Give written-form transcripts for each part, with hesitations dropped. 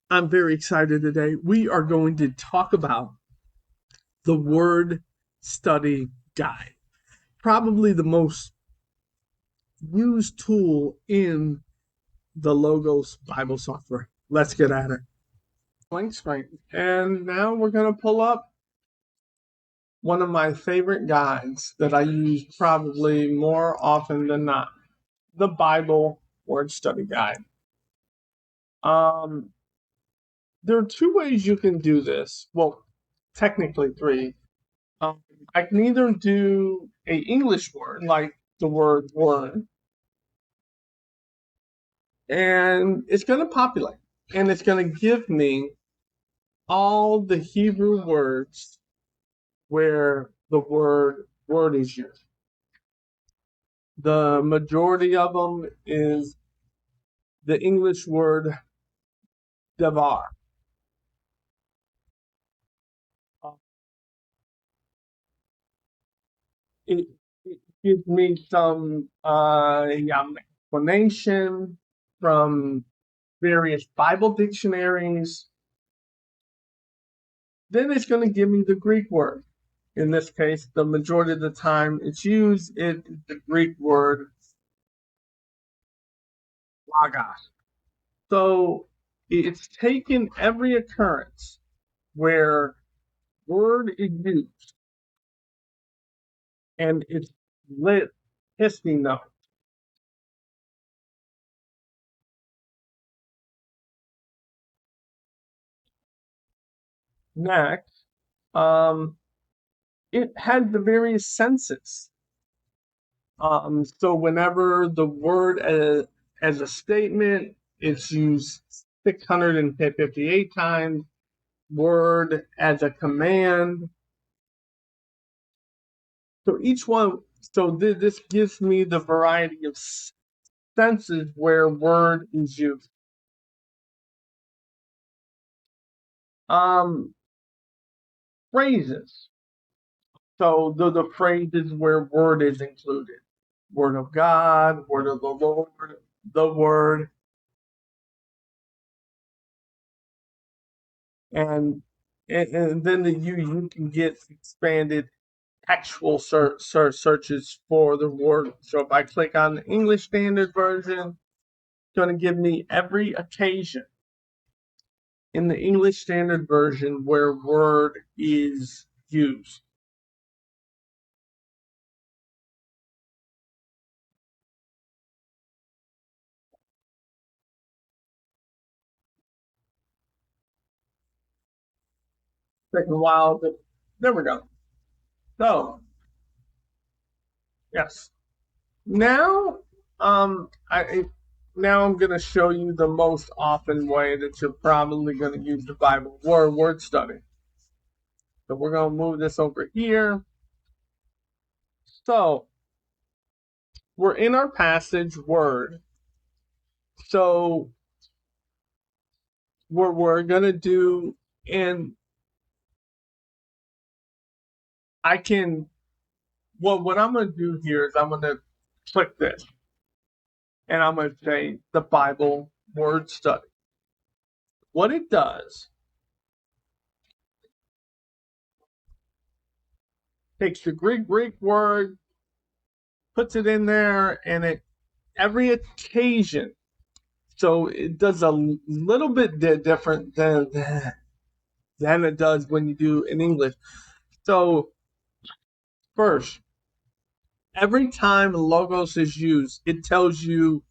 I'm very excited today. We are going to talk about the Word Study Guide, probably the most used tool in the Logos Bible software. Let's get at it. Blank screen. And now we're going to pull up one of my favorite guides that I use probably more often than not, the Bible Word Study Guide. Um, there are two ways you can do this. Well, technically three. Um, I can either do a English word like the word, and it's going to populate, and it's going to give me all the Hebrew words where the word is used. The majority of them is the English word devar. It, it gives me some explanation from various Bible dictionaries. Then it's going to give me the Greek word. In this case, the majority of the time it's used, it is the Greek word logos. So it's taken every occurrence where word is used and it's lit history note. Next, it had the various senses. So whenever the word as a statement, it's used 658 times. Word as a command. So each one, this gives me the variety of senses where word is used. Um, Phrases. So the phrases where word is included. Word of God, word of the Lord, the word, and and then you can get expanded textual searches for the word. So if I click on the English Standard Version, it's going to give me every occasion in the English Standard Version where word is used. Take a while, but there we go. So, yes. Now, I now I'm going to show you the most often way that you're probably going to use the Bible word study. So we're going to move this over here. So we're in our passage word. So we're going to do, and I can, well, what I'm going to do here is I'm going to click this and I'm going to say the Bible word study. What it does, takes the Greek word, puts it in there, and it every occasion. So it does a little bit different than it does when you do in English. So first, every time logos is used, it tells you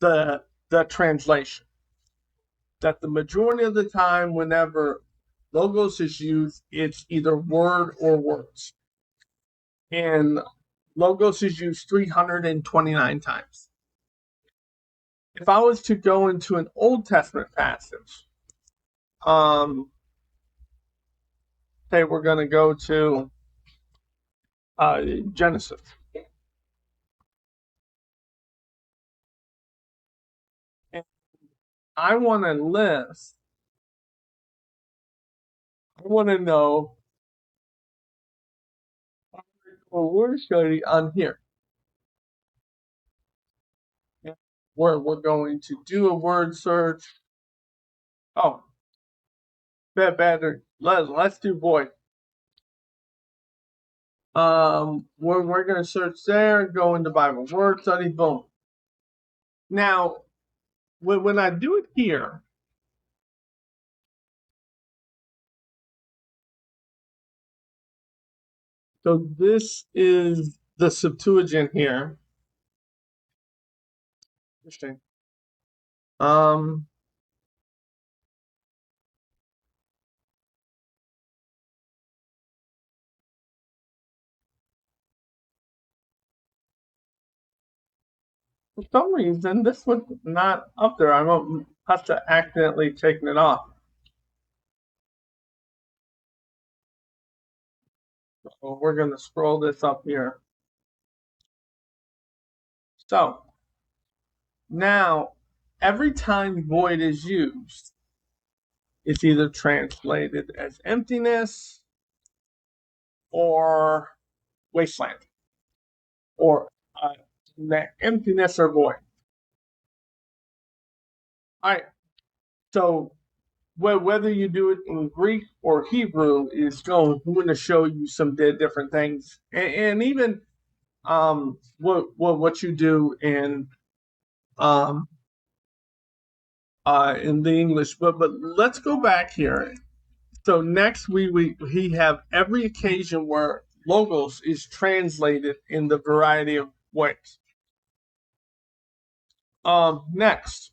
the translation. That the majority of the time, whenever logos is used, it's either word or words. And logos is used 329 times. If I was to go into an Old Testament passage, um, say we're going to go to Genesis. And I want to list, I want to know a word study on here. We're going to do a word search. Oh, better. Let's do void. We're gonna search there, go into Bible word study, boom. Now, when I do it here, so this is the Septuagint here. Interesting. Um, for some reason, this was not up there. I must have accidentally taken it off. So we're going to scroll this up here. So now, every time void is used, it's either translated as emptiness or wasteland, or emptiness or void. All right. So whether you do it in Greek or Hebrew is going to show you some different things, and even what you do in the English. But let's go back here. So next we have every occasion where logos is translated in the variety of ways. Next,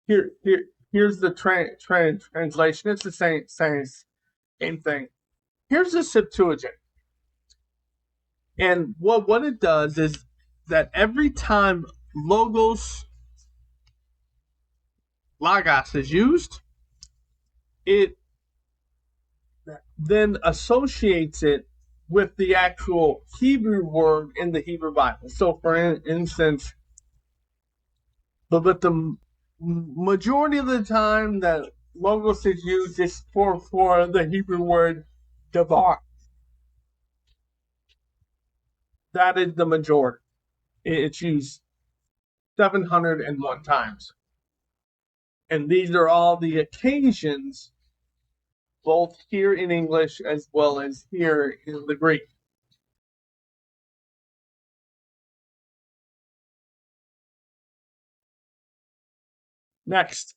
here's the translation. It's the same thing. Here's the Septuagint. And what it does is that every time logos is used, it then associates it with the actual Hebrew word in the Hebrew Bible. So, for instance, but the majority of the time that logos is used is for the Hebrew word davar. That is the majority. It's used 701 times. And these are all the occasions, both here in English as well as here in the Greek. Next,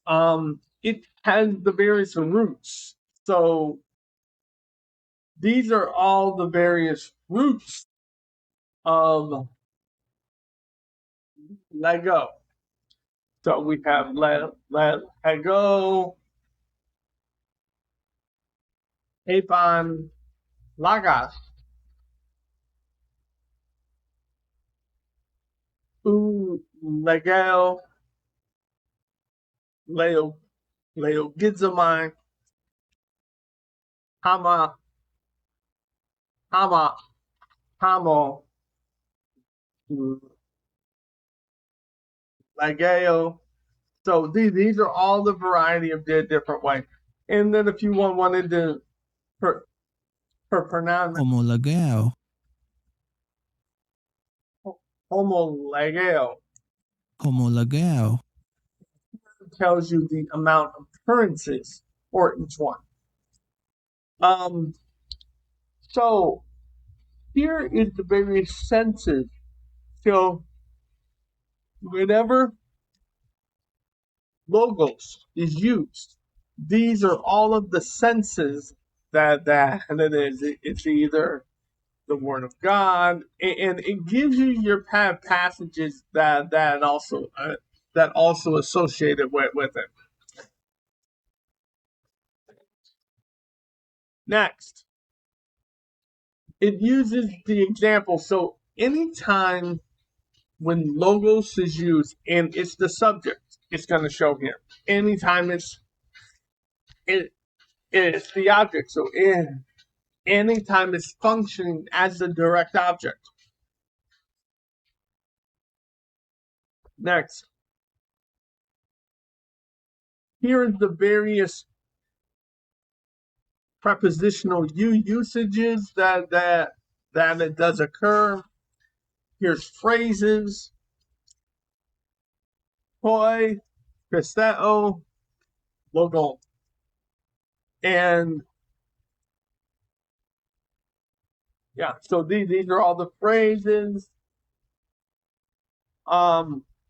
it has the various roots. So these are all the various roots of Lego. So we have Lego, Apon, Lagos, Lego, Leo Gizamai, Hama, Hamo, Lego. So these are all the variety of different ways. And then if you wanted to pronounce Homologao. Homologao tells you the amount of occurrences for each one. So here is the various senses. So whenever logos is used, these are all of the senses that it is. It's either the Word of God, and it gives you your passages that also associated with it. Next, it uses the example. So anytime when logos is used and it's the subject, it's going to show here. Anytime it's the object. So anytime it's functioning as the direct object. Next, here are the various prepositional usages that it does occur. Here's phrases. Hoi, Christeo, logo. And yeah, so these are all the phrases.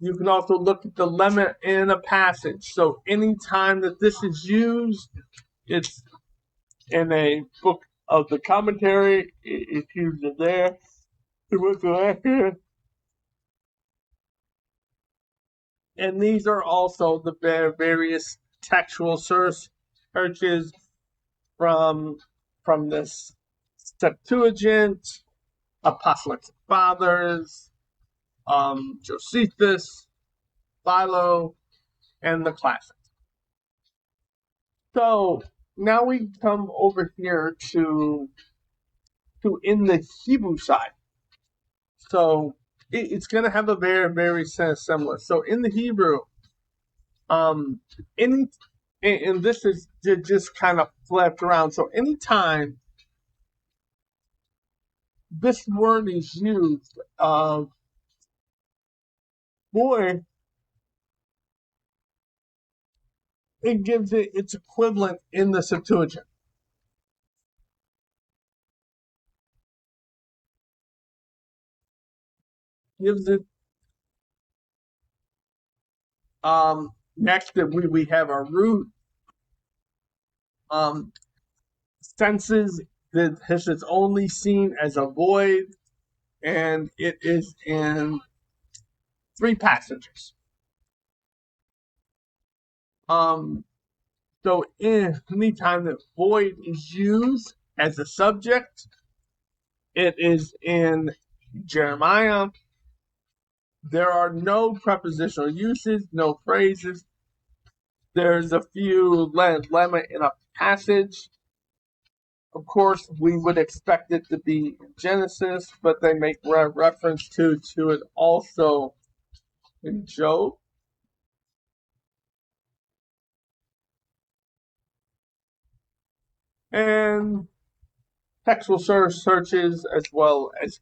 You can also look at the lemma in a passage. So anytime that this is used, it's in a book of the commentary. It's used there. And these are also the various textual searches from this Septuagint, Apostolic Fathers, Josephus, Philo, and the classics. So now we come over here to in the Hebrew side. So it's going to have a very, very similar. So in the Hebrew, any, and this is just kind of flipped around. So anytime this word is used of boy, it gives it its equivalent in the Septuagint. Gives it next that we have our root senses that this is only seen as a void, and it is in 3 passages. So any time that void is used as a subject, it is in Jeremiah. There are no prepositional uses, no phrases. There's a few lemma in a passage. Of course, we would expect it to be in Genesis, but they make reference to it also in Job. And textual searches as well as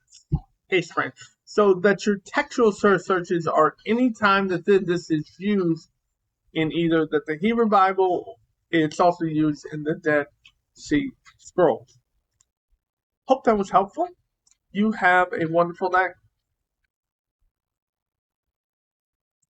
case frame. So that your textual searches are any time that this is used in either the Hebrew Bible, it's also used in the Dead Sea Scrolls. Hope that was helpful. You have a wonderful day.